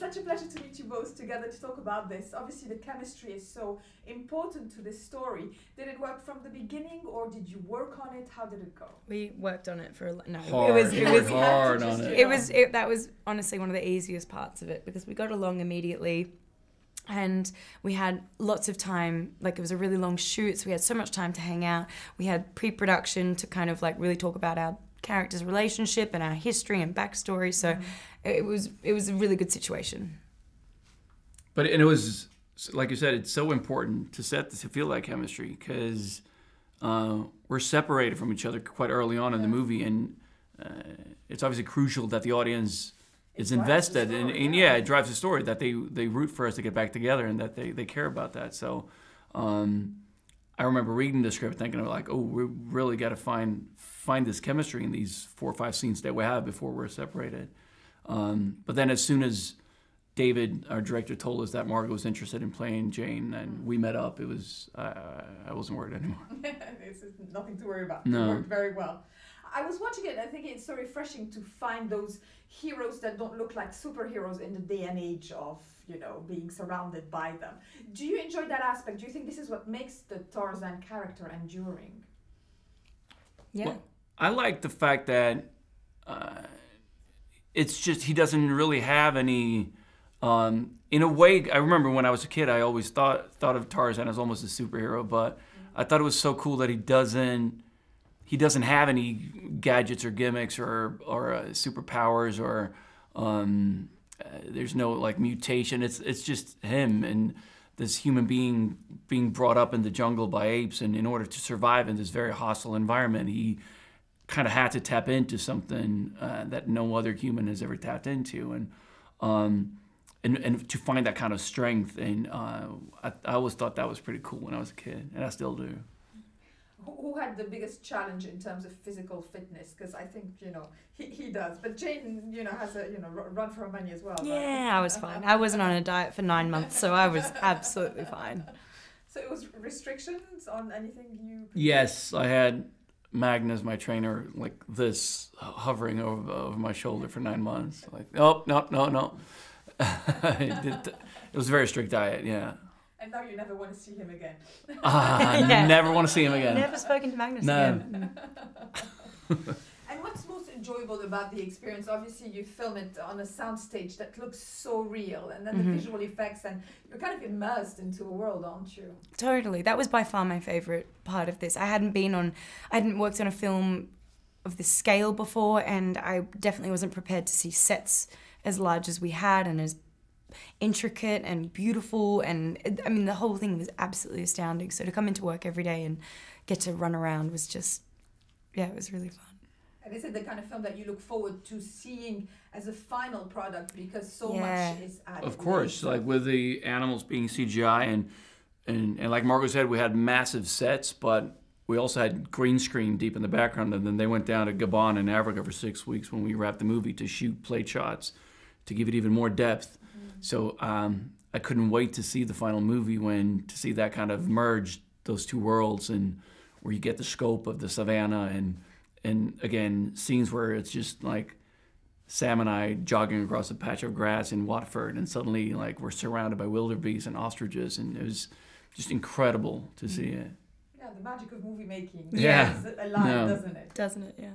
such a pleasure to meet you both together to talk about this. Obviously, the chemistry is so important to this story. Did it work from the beginning, or did you work on it? How did it go? We worked on it for no. Hard. It was hard on it. That was honestly one of the easiest parts of it because we got along immediately. And we had lots of time, like it was a really long shoot, so we had so much time to hang out. We had pre-production to kind of like really talk about our characters' relationship and our history and backstory. So it was a really good situation. But it was, like you said, it's so important to feel that chemistry because we're separated from each other quite early on in the movie, and it's obviously crucial that the audience is invested and it drives the story, that they root for us to get back together and that they care about that. So I remember reading the script thinking like, oh, we really got to find this chemistry in these 4 or 5 scenes that we have before we're separated. But then as soon as David, our director, told us that Margot was interested in playing Jane and we met up, it was, I wasn't worried anymore. This is nothing to worry about. No. It worked very well. I was watching it and thinking it's so refreshing to find those heroes that don't look like superheroes in the day and age of, you know, being surrounded by them. Do you enjoy that aspect? Do you think this is what makes the Tarzan character enduring? Yeah. Well, I like the fact that it's just, he doesn't really have any, in a way, I remember when I was a kid, I always thought of Tarzan as almost a superhero, but I thought it was so cool that he doesn't have any gadgets or gimmicks or superpowers or there's no like mutation. It's just him and this human being being brought up in the jungle by apes, and in order to survive in this very hostile environment, he kind of had to tap into something that no other human has ever tapped into, and to find that kind of strength. And I always thought that was pretty cool when I was a kid, and I still do. Who had the biggest challenge in terms of physical fitness? Because I think, you know, he does. But Jane, you know, has a, you know, run for her money as well. Yeah, I was fine. I wasn't on a diet for 9 months, so I was absolutely fine. So it was restrictions on anything you could Yes, I had Magnus, my trainer, like this, hovering over my shoulder for 9 months. Like, oh, no. It was a very strict diet, yeah. And now you never want to see him again. Never want to see him again. Never spoken to Magnus again. And what's most enjoyable about the experience? Obviously, you film it on a soundstage that looks so real, and then the visual effects, and you're kind of immersed into a world, aren't you? Totally. That was by far my favourite part of this. I hadn't worked on a film of this scale before, and I definitely wasn't prepared to see sets as large as we had and as intricate and beautiful, and I mean the whole thing was absolutely astounding. So to come into work every day and get to run around was just, it was really fun. And is it the kind of film that you look forward to seeing as a final product because so much is added? Of course, like with the animals being CGI and like Margot said, we had massive sets, but we also had green screen deep in the background, and then they went down to Gabon in Africa for 6 weeks when we wrapped the movie to shoot plate shots to give it even more depth. So I couldn't wait to see the final movie, to see that kind of merge those two worlds, and where you get the scope of the savannah and again, scenes where it's just like Sam and I jogging across a patch of grass in Watford, and suddenly like we're surrounded by wildebeest and ostriches, and it was just incredible to see it. Yeah, the magic of movie making. Yeah. Is alive, doesn't it? Doesn't it, yeah.